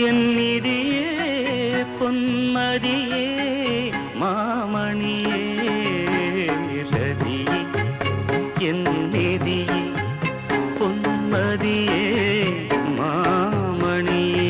என் நிதியே பொன்மதியே மாமணியே ரதியே என் நிதியே பொன்மதியே மாமணியே.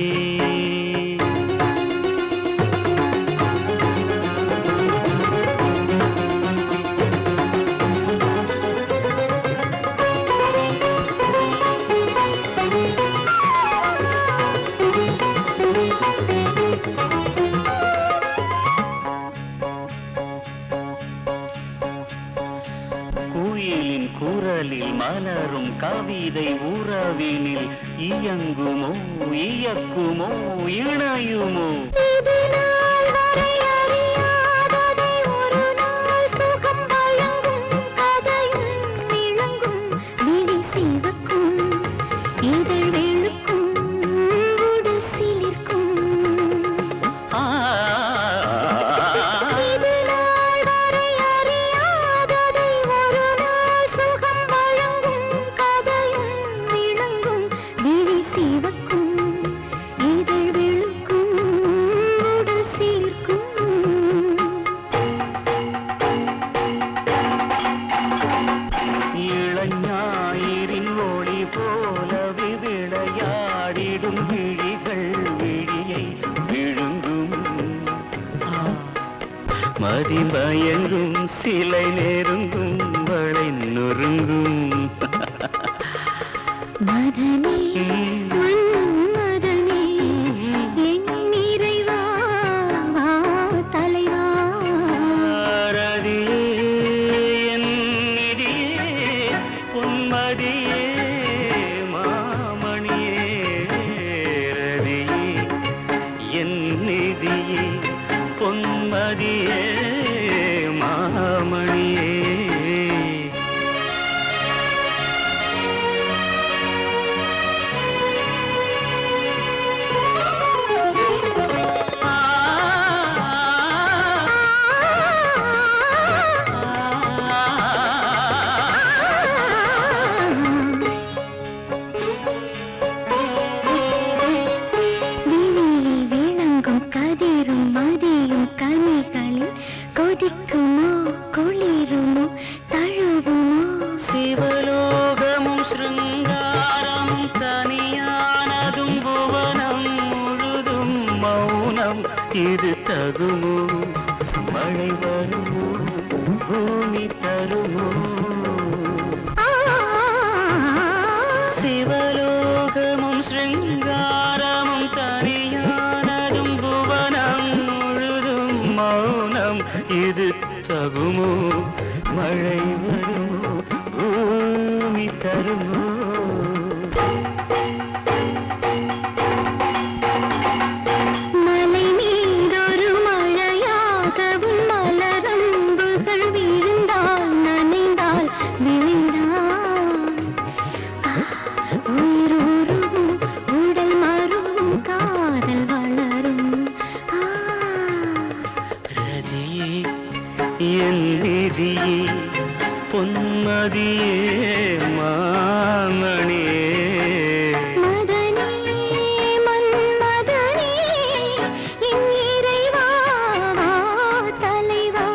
குயிலின் குரலில் மலரும் கவிதை உறவினில் இயங்குமோ இயக்குமோ இணையுமோ? ஞாயிறின் ஒளி போலவே விளையாடிடும் விழிகள் விழியை விழுங்கும். மதிமயங்கும் சிலை நெருங்கும் வளை நொறுங்கும். மதனே மன்மதனே என் நிறைவா தலைவா. ரதியே என் நிதியே பொன்மதியே மாமணியே ரதியே என் நிதியே பொன்மதியே மாமணியே. கதிரும் மதியும் கனிகளில் கொதிக்குமோ குளிருமோ தழுவுமோ? சிவலோகமும் சிருங்காரமும் தனியானதும் புவனம் முழுதும் மௌனம் இது தகுமோ? மழை வருமோ பூமி தருமோ? சிவலோகமும் சிருங்காரமும் தனியானதும் புவனம் முழுதும் மௌனம் இது தகுமோ? மழை வருமோ பூமி தருமோ? மலை மீதொரு மழையாகவும் மலரம்புகள் விழுந்தால் நனைந்தால் விழுந்தால் உயிருருவும் உடல் மருவும் காதல் வளரும். ரதியே என் நிதியே பொன்மதியே மாமணியே. மதனே மன்மதனே என் இறைவா தலைவா.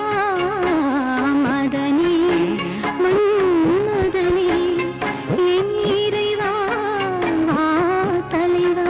மதனே மன்மதனே என் இறைவா தலைவா.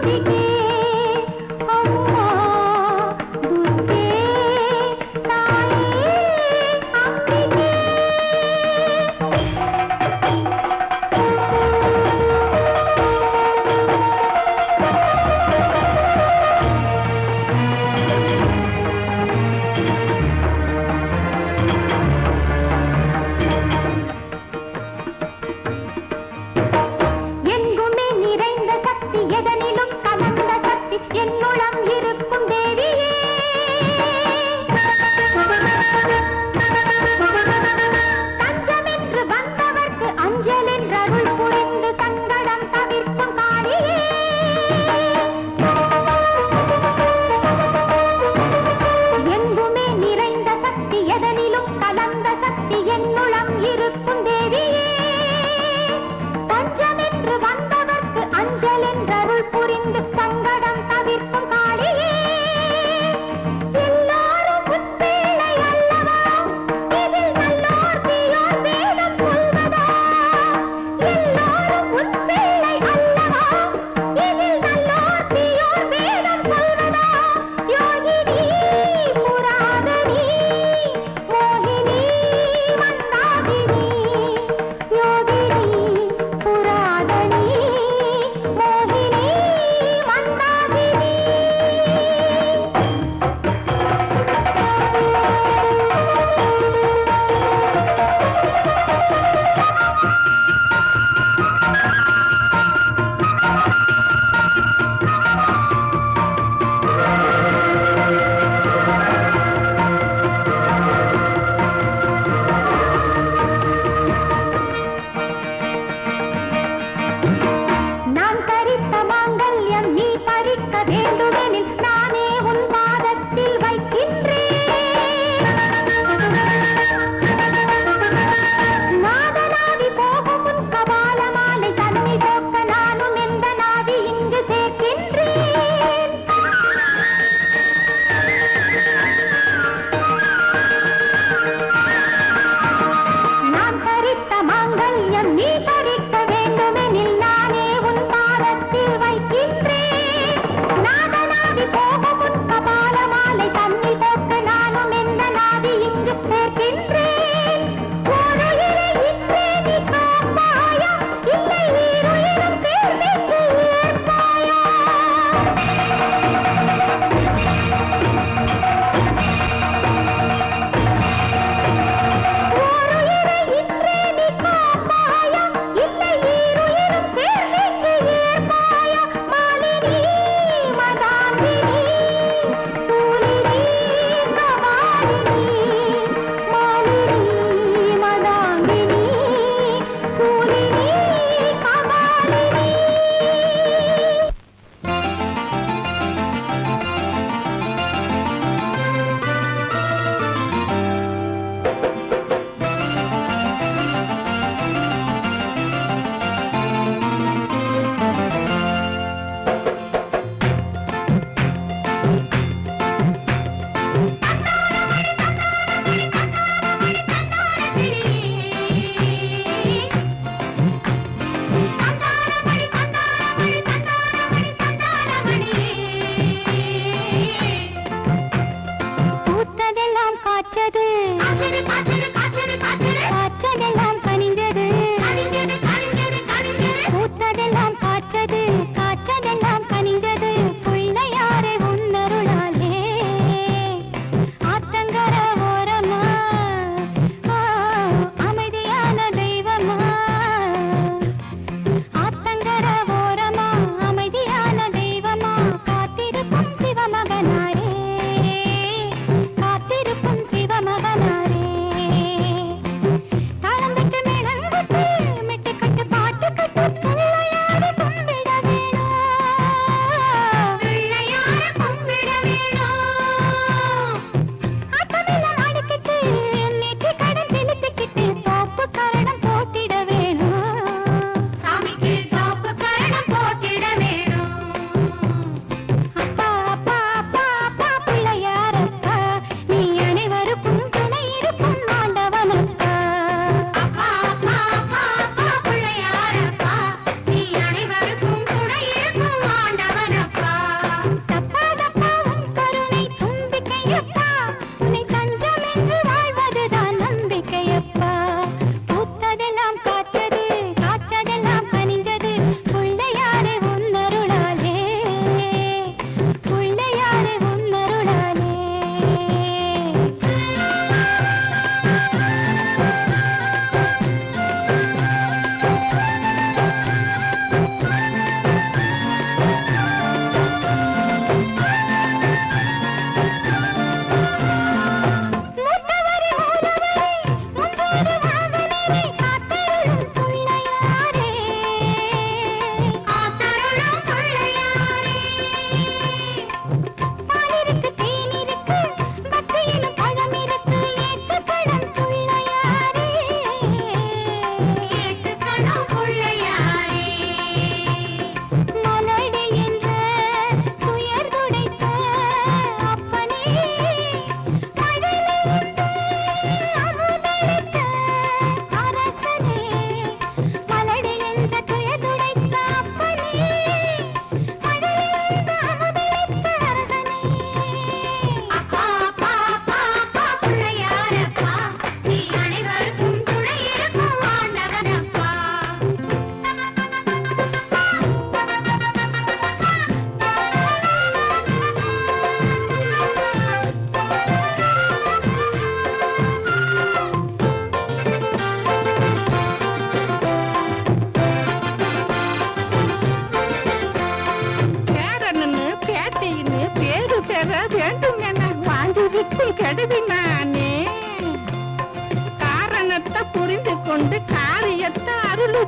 அம்பிகே அம்மா துர்க்கே தாயே அம்பிகே எங்குமே நிறைந்த சக்தி எதனிலும் கலந்த சக்தி என்னுளம் இருக்கும் தேவியே தஞ்சமென்று வந்தவர்க்கு அஞ்சல் என்றருள் புரிந்து சங்கடம் தவிர்க்கும் காரியே எங்குமே நிறைந்த சக்தி எதனிலும் கலந்த சக்தி என்னுளம் இருக்கும் தேவியே தஞ்சமென்று வந்தவர்க்கு அஞ்சல் என்றருள் புரிந்து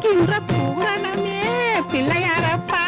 இருக்கின்ற பூரணமே பிள்ளையாரப்பா.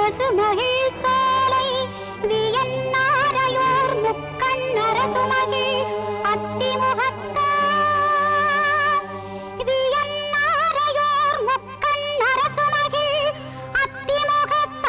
அரசு மகிழ் சோலை வியன்னாரையோர் முக்கண் அரசு மகிழ் அத்திமுகத்தார் வியன்னாரையோர் முக்கண் அரசு மகிழ் அத்திமுகத்தார்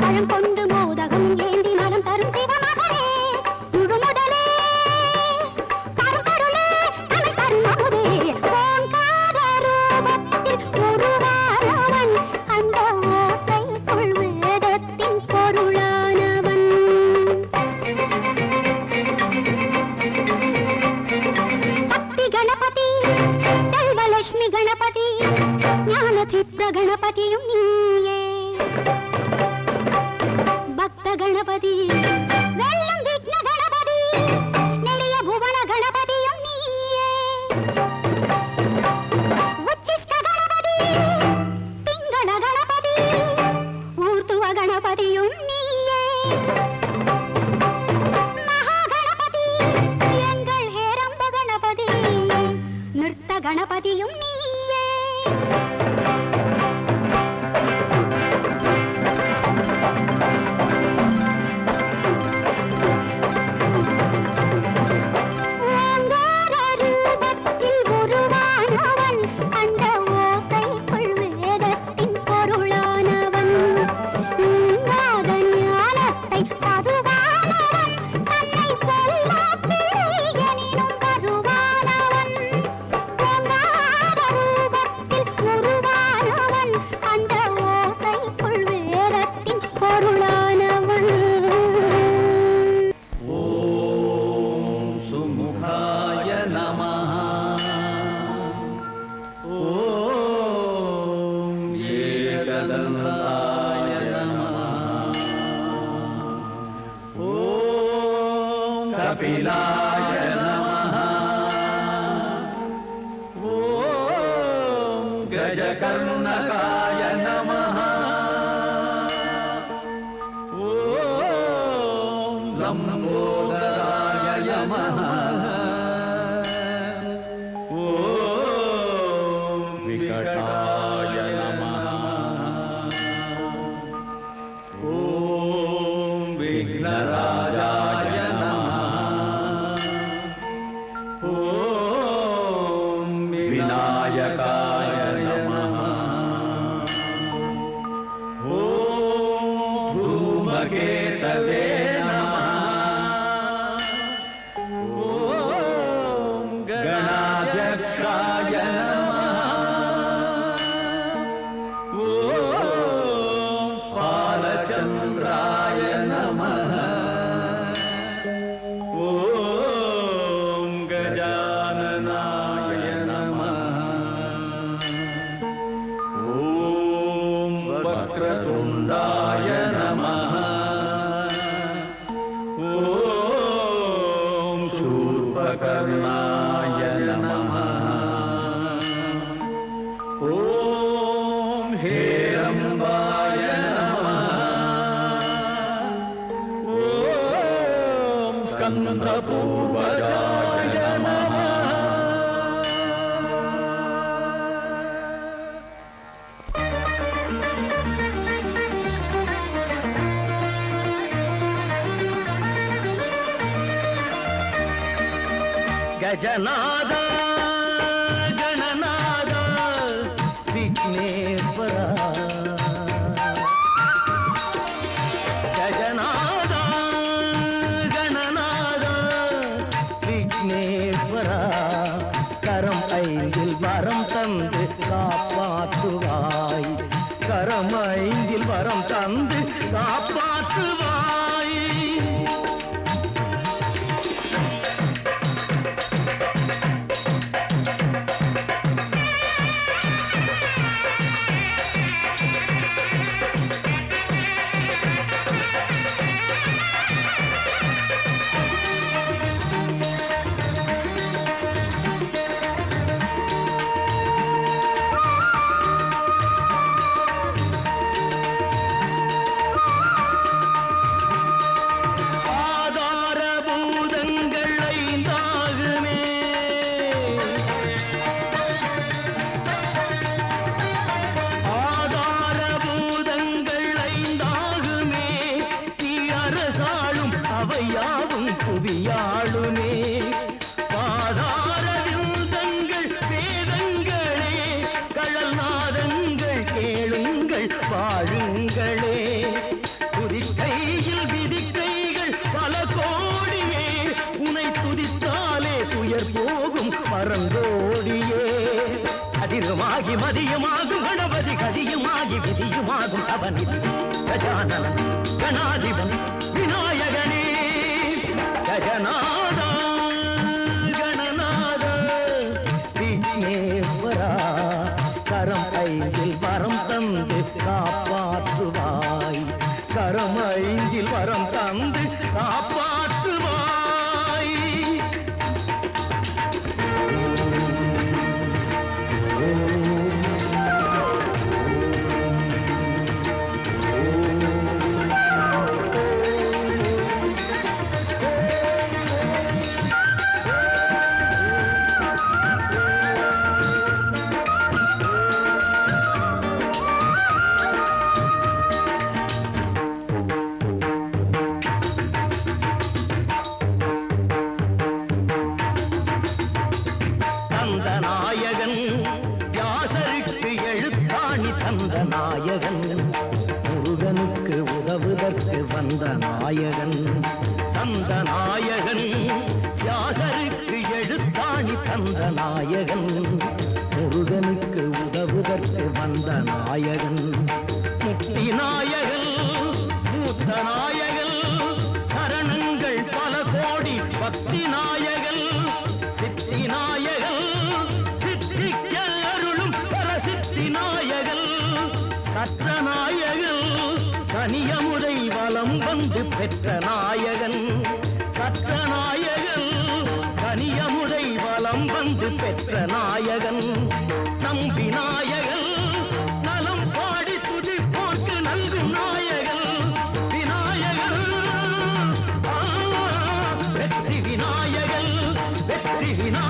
பழம் கொண்டு மோதகம் ஏந்தி மலம் தரும் சிவமகனே முழுமுதலே கரும்பொருளே தமிழ் கருணமுதே ஓங்கார ரூபத்தில் உருவானவன் அந்த ஓசைக்குள் வேதத்தின் பொருளானவன் சக்தி கணபதி செல்வலட்சுமி கணபதி ஞான சித்திர கணபதியும் நீயே பக்த கணபதி வெள்ளம் விக்ன கணபதி நெடிய புவன கணபதியும் நீயே உச்சிஷ்ட கணபதி பிங்கள கணபதி ஊர்த்துவ கணபதியும் நீயே மகா கணபதி எங்கள் ஹேரம்ப கணபதி நிறுத்த கணபதியும் நீயே कपिलाय नमः ॐ गजकर्णकाय नमः ॐ लम्बोदराय नमः ॐ विकटाय नमः ॐ विघ्नराजाय विनायकाय नमः ॐ धूमकेतवे नमः ॐ गणाध्यक्षाय नमः ॐ बालचन्द्राय नमः ॐ गजाननाय नमः ॐ वक्रतुण्डाय नमः ॐ शूर्पकर्णाय नमः ॐ हेरम्बाय नमः ॐ स्कन्दपूर्वजाय नमः गजनाद गणनाद विघ्नेश्वरा गजनाद गणनाद विघ्नेश्वरा கரம் ஐந்தில் வரம் தந்து காப்பாற்றுவாய் கரம் ஐந்தில் வரம் தந்து காப்பாற்றுவாய் அவையாவும் புவியாளுமே பாதாரவிந்தங்கள் வேதங்களே கழல் நாதங்கள் கேளுங்கள் வாழுங்களே துதிக்கையில் விதிக்கைகள் பல கோடியே உனை துதித்தாலே துயர் போகும் பரந்தோடியே அதிகமாகி மதியமாகும் கணபதி கதியுமாகி விதியுமாகும் அவனிதி கஜானனன் கணாதிபன் விநாயகனே गजनाद गणनाद विघ्नेश्वरा கரம் ஐந்தில் வரம் தந்து காப்பாற்றுவாய் கரம் ஐந்தில் வரம் தந்து காப்பாற்றுவாய் நாயகன் வியாசருக்கு எழுத்தாணி தந்த நாயகன் முருகனுக்கு உதவுதற்கு வந்த நாயகன் தந்த நாயகன் வியாசருக்கு எழுத்தாணி தந்த நாயகன் முருகனுக்கு உதவுதற்கு வந்த நாயகன் முக்தி நாயகன் மூத்த நாயகன் சரணங்கள் பல கோடி பக்தி நாயகன் சித்தி நாயகன் கற்ற நாயகன் கனியமுதை வலம் வந்து பெற்ற நாயகன் கற்ற நாயகன் கனியமுதை வலம் வந்து பெற்ற நாயகன் நம்பி நாயகன் நலம் பாடி துதிப்போர்க்கு நல்கும் நாயகன் விநாயகன் வெற்றி விநாயகன் வெற்றி விநாயகன்